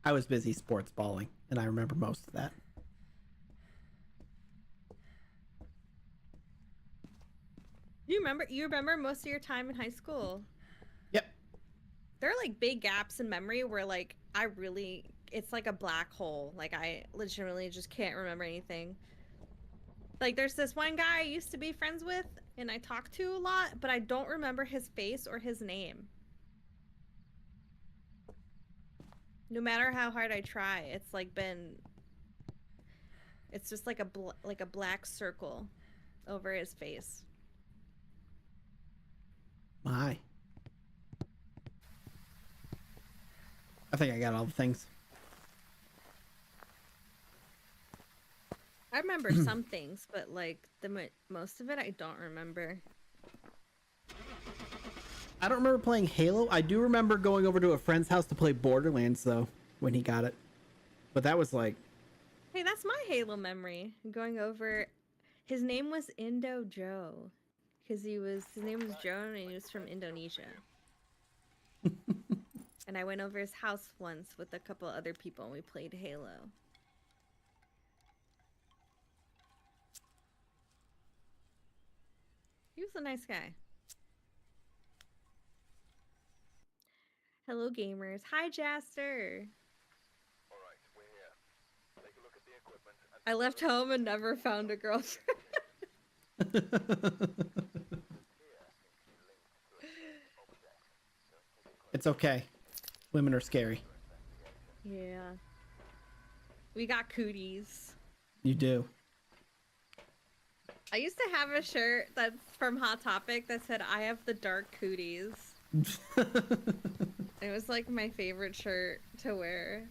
I was busy sports balling, and I remember most of that. You remember most of your time in high school? Yep. There are, like, big gaps in memory where, like, it's like a black hole. Like, I legitimately just can't remember anything. Like, there's this one guy I used to be friends with and I talked to a lot, but I don't remember his face or his name. No matter how hard I try, it's like it's just like a black circle over his face. My. I think I got all the things. I remember some things, but, like, most of it I don't remember. I don't remember playing Halo. I do remember going over to a friend's house to play Borderlands, though, when he got it. But that was like... Hey, that's my Halo memory. Going over... His name was Indo Joe. Because his name was Joe and he was from Indonesia. And I went over his house once with a couple other people and we played Halo. He was a nice guy. Hello, gamers. Hi, Jaster. Alright, we're here. Take a look at the equipment and I left home and never found a girlfriend. It's okay. Women are scary. Yeah. We got cooties. You do. I used to have a shirt that's from Hot Topic that said, I have the dark cooties. It was like my favorite shirt to wear.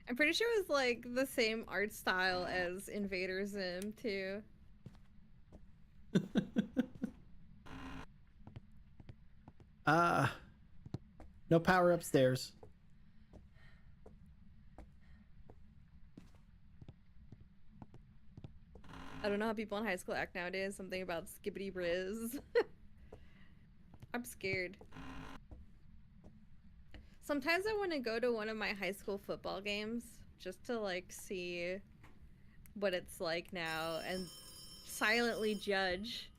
I'm pretty sure it was like the same art style as Invader Zim too. No power upstairs. I don't know how people in high school act nowadays. Something about skibbity riz. I'm scared. Sometimes I want to go to one of my high school football games just to like see what it's like now and silently judge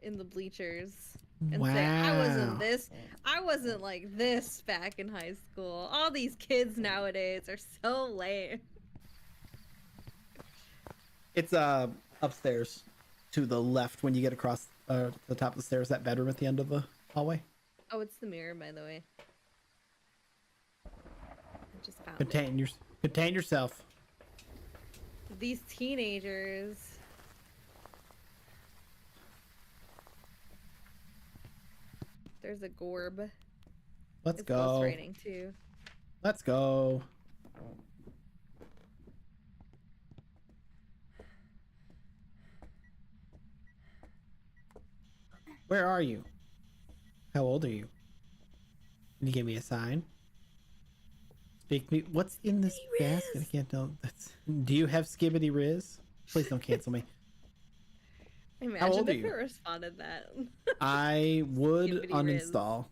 in the bleachers and say I wasn't like this back in high school. All these kids nowadays are so lame. It's upstairs to the left when you get across the top of the stairs, that bedroom at the end of the hallway. Oh, it's the mirror, by the way. I just found Contain yourself. These teenagers. There's a gorb. Let's It's go. ghostwriting too. Let's go. Where are you? How old are you? Can you give me a sign? Speak me. What's in this basket? I can't tell. Do you have skibbity riz? Please don't cancel me. Imagine old are if you? it responded that. I would Skibbity riz. uninstall.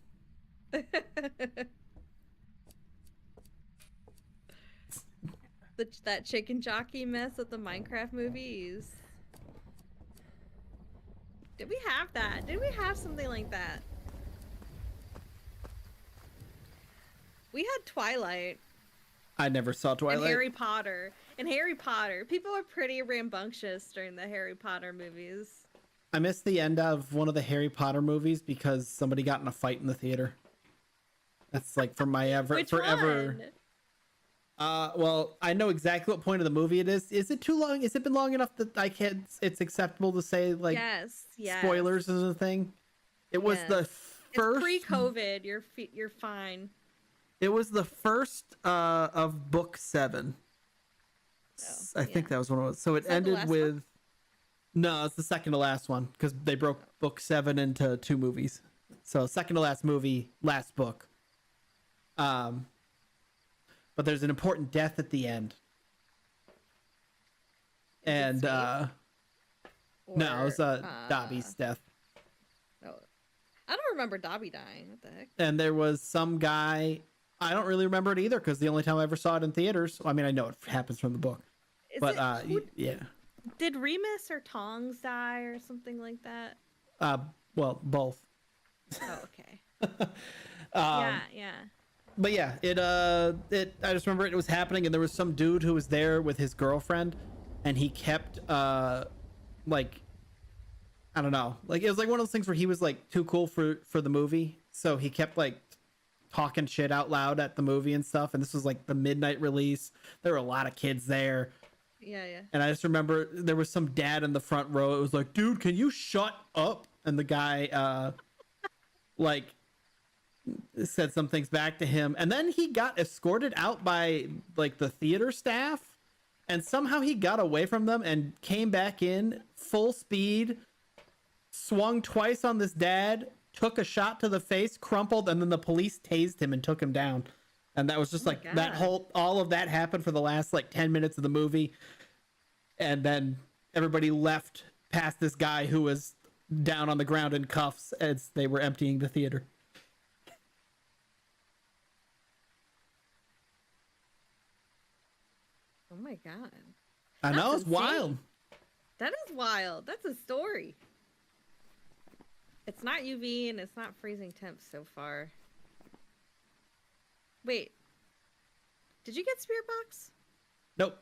That chicken jockey mess with the Minecraft movies. Did we have that? Did we have something like that? We had Twilight. I never saw Twilight. And Harry Potter. And Harry Potter. People were pretty rambunctious during the Harry Potter movies. I missed the end of one of the Harry Potter movies because somebody got in a fight in the theater. That's like for my Which forever. one? Well, I know exactly what point of the movie it is. Is it too long? Has it been long enough that I can't? It's acceptable to say like Yes. spoilers is a thing. It was the first. It's pre-COVID. You're fine. It was the first of book 7. I think that was one it was. So it ended with. One? No, it's the second to last one because they broke book 7 into 2 movies. So second to last movie, last book. But there's an important death at the end. And no, it was Dobby's death. Oh, I don't remember Dobby dying. What the heck? And there was some guy. I don't really remember it either because the only time I ever saw it in theaters. I mean, I know it happens from the book, but yeah. Did Remus or Tongs die or something like that? Well, both. Oh, okay. Yeah. But yeah, I just remember it was happening, and there was some dude who was there with his girlfriend, and he kept like, I don't know, like it was like one of those things where he was like too cool for the movie, so he kept like talking shit out loud at the movie and stuff. And this was like the midnight release. There were a lot of kids there. Yeah. And I just remember there was some dad in the front row. It was like, dude, can you shut up? And the guy like said some things back to him, and then he got escorted out by like the theater staff, and somehow he got away from them and came back in full speed, swung twice on this dad, took a shot to the face, crumpled, and then the police tased him and took him down. And that was just like that all of that happened for the last like 10 minutes of the movie, and then everybody left past this guy who was down on the ground in cuffs as they were emptying the theater. Oh my god. I know, it's insane. wild. That is wild. That's a story. It's not UV and it's not freezing temps so far. Wait. Did you get Spirit Box? Nope.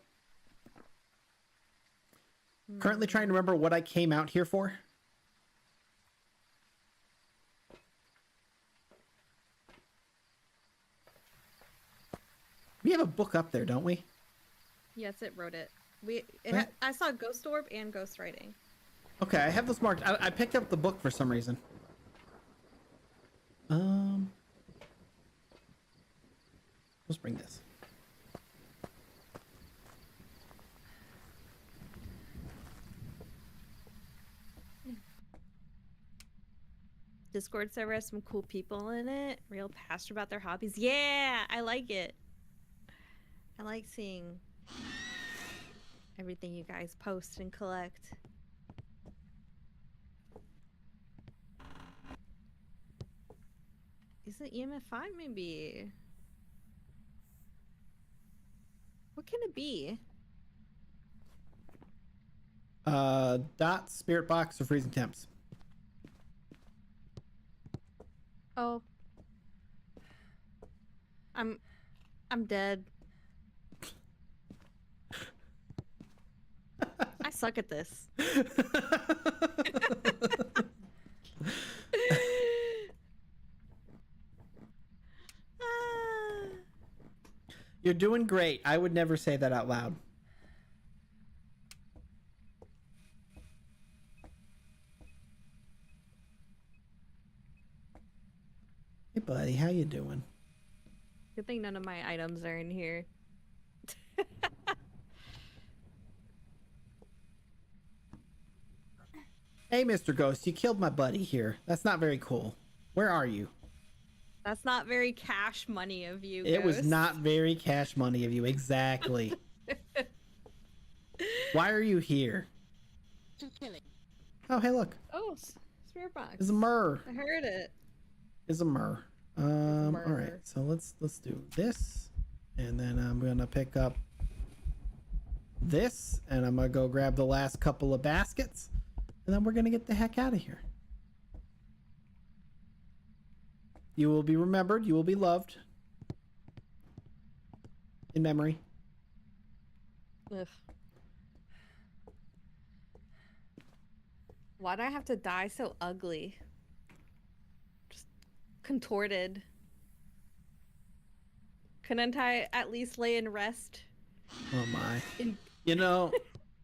Currently trying to remember what I came out here for. We have a book up there, don't we? Yes, it wrote it. I saw Ghost Orb and Ghost Writing. Okay, I have this marked. I picked up the book for some reason. Let's bring this. Discord server has some cool people in it. Real passionate about their hobbies. Yeah, I like it. I like seeing everything you guys post and collect. Is it EMF 5 maybe? What can it be? Dot, spirit box, or freezing temps. Oh. I'm dead. I suck at this. You're doing great. I would never say that out loud. Hey buddy, how you doing? Good thing none of my items are in here. Hey Mr. Ghost, you killed my buddy here. That's not very cool. Where are you? That's not very cash money of you, It was Ghost. not very cash money of you. Exactly. Why are you here? Oh, hey, look. Oh, spirit box. It's a myrrh. I heard it. It's a myrrh. All right. So let's do this, and then I'm gonna pick up this, and I'm gonna go grab the last couple of baskets, and then we're gonna get the heck out of here. You will be remembered. You will be loved. In memory. Ugh. Why do I have to die so ugly? Just contorted. Couldn't I at least lay in rest? Oh my. You know,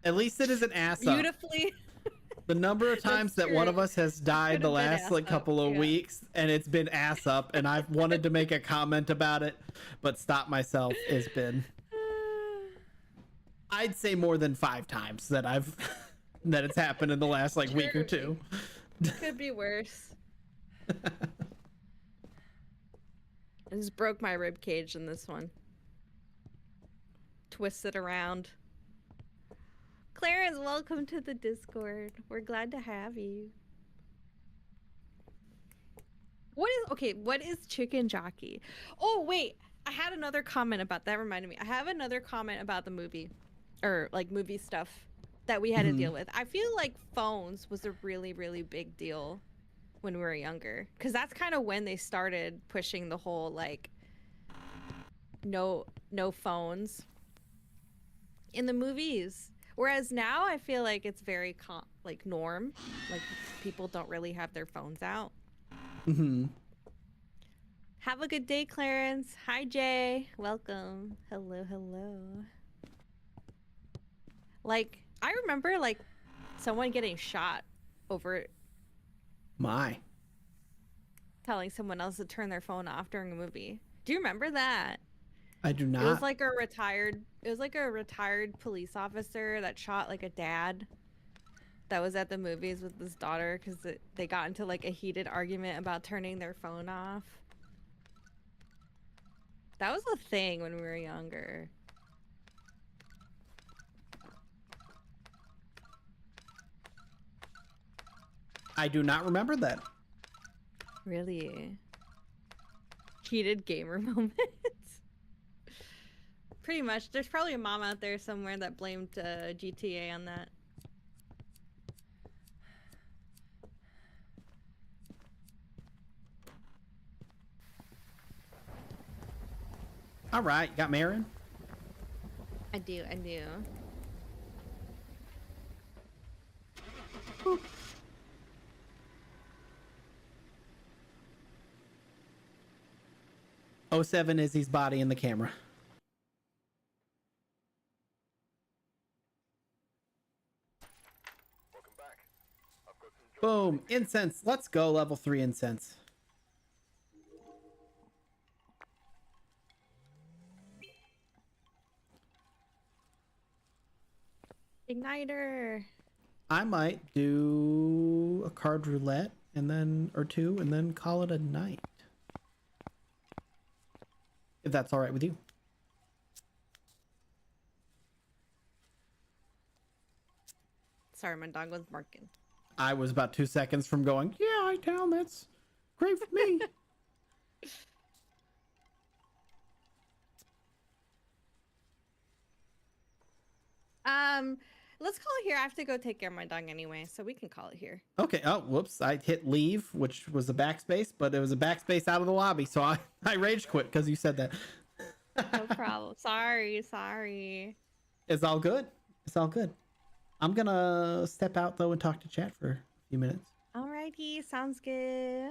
at least it isn't ass up. Beautifully. The number of times that one of us has died the last like couple of weeks, and it's been ass up, and I've wanted to make a comment about it, but stop myself, has been, I'd say more than 5 times that that it's happened in the last like week or two. Could be worse. I just broke my rib cage in this one. Twist it around. Clarence, welcome to the Discord. We're glad to have you. What is chicken jockey? Oh, wait. I had another comment about that. Reminded me. I have another comment about the movie, or like movie stuff that we had to deal with. I feel like phones was a really, really big deal when we were younger, because that's kind of when they started pushing the whole like no phones in the movies. Whereas now I feel like it's very like norm, like people don't really have their phones out. Have a good day, Clarence. Hi, Jay. Welcome. Hello, hello. Like, I remember like someone getting shot over telling someone else to turn their phone off during a movie. Do you remember that? I do not. It was like a retired police officer that shot like a dad that was at the movies with his daughter because they got into like a heated argument about turning their phone off. That was a thing when we were younger. I do not remember that. Really? Heated gamer moments? Pretty much. There's probably a mom out there somewhere that blamed GTA on that. All right, you got Marin? I do. Boop. '07 Izzy's body in the camera. Welcome back. I've got some jobs. Boom, incense. Let's go, level 3 incense. Igniter. I might do a card roulette and then or two and then call it a night. If that's all right with you. Sorry, my dog was barking. I was about 2 seconds from going, yeah, I-town, that's great for me. Let's call it here. I have to go take care of my dog anyway, so we can call it here. Okay. Oh, whoops. I hit leave, which was a backspace, but it was a backspace out of the lobby. So I rage quit because you said that. No problem. Sorry. It's all good. It's all good. I'm going to step out, though, and talk to chat for a few minutes. Alrighty. Sounds good.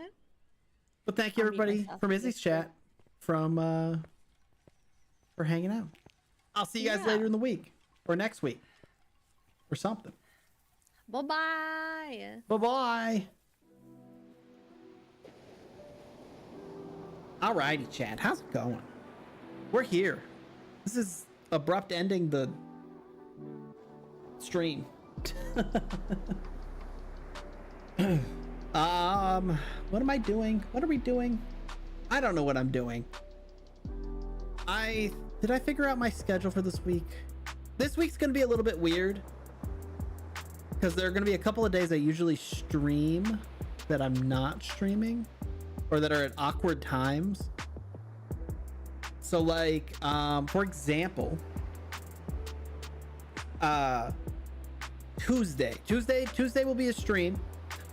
But thank you, I'll mute everybody, myself from in Izzy's Discord. chat, for hanging out. I'll see you guys Yeah. later in the week or next week or something. Bye-bye. Bye-bye. Alrighty, chat. How's it going? We're here. This is abrupt ending the stream. What am I doing? What are we doing? I don't know what I'm doing. Did I figure out my schedule for this week? This week's gonna be a little bit weird because there are gonna be a couple of days I usually stream that I'm not streaming or that are at awkward times. So like, for example, Tuesday will be a stream,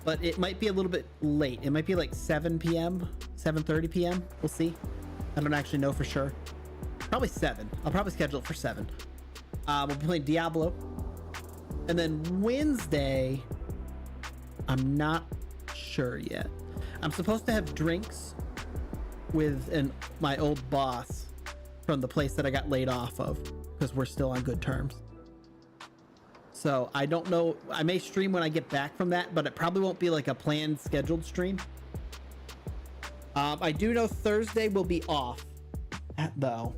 but it might be a little bit late. It might be like 7 p.m., 7:30 p.m. We'll see. I don't actually know for sure. Probably 7. I'll probably schedule it for 7. We'll be playing Diablo. And then Wednesday, I'm not sure yet. I'm supposed to have drinks with my old boss from the place that I got laid off of because we're still on good terms. So I don't know. I may stream when I get back from that, but it probably won't be like a planned scheduled stream. I do know Thursday will be off though.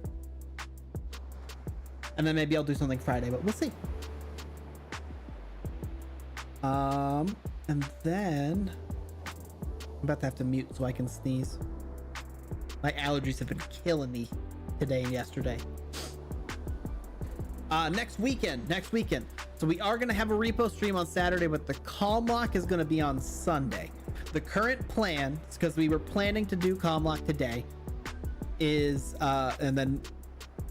And then maybe I'll do something Friday, but we'll see. And then I'm about to have to mute so I can sneeze. My allergies have been killing me today and yesterday. Next weekend. So we are going to have a repo stream on Saturday, but the Calm Lock is going to be on Sunday. The current plan, because we were planning to do Calm Lock today, is, and then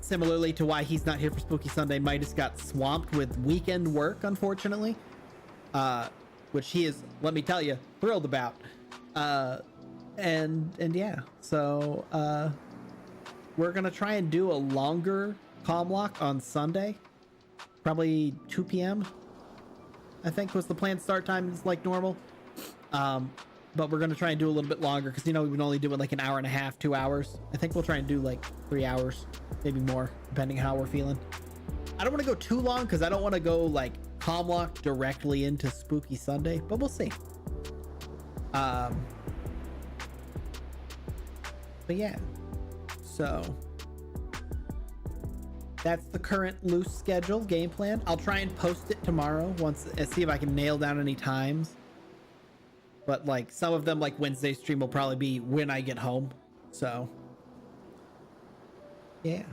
similarly to why he's not here for Spooky Sunday, Midas got swamped with weekend work, unfortunately, which he is, let me tell you, thrilled about. And yeah, so we're going to try and do a longer Calm Lock on Sunday. Probably 2 p.m. I think was the planned start time. It's like normal. But we're going to try and do a little bit longer because, you know, we can only do it like an hour and a half, 2 hours. I think we'll try and do like 3 hours, maybe more, depending how we're feeling. I don't want to go too long because I don't want to go like Calm Lock directly into Spooky Sunday, but we'll see. But yeah, so that's the current loose schedule game plan. I'll try and post it tomorrow once and see if I can nail down any times. But like some of them, like Wednesday stream will probably be when I get home. So yeah.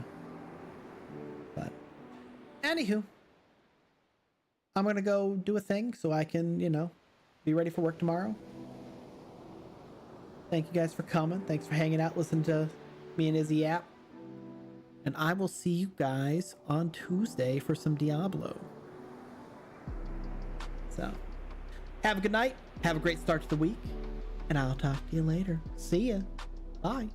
But anywho, I'm gonna go do a thing so I can, you know, be ready for work tomorrow. Thank you guys for coming. Thanks for hanging out, listening to me and Izzy app. And I will see you guys on Tuesday for some Diablo. So, have a good night. Have a great start to the week. And I'll talk to you later. See ya. Bye.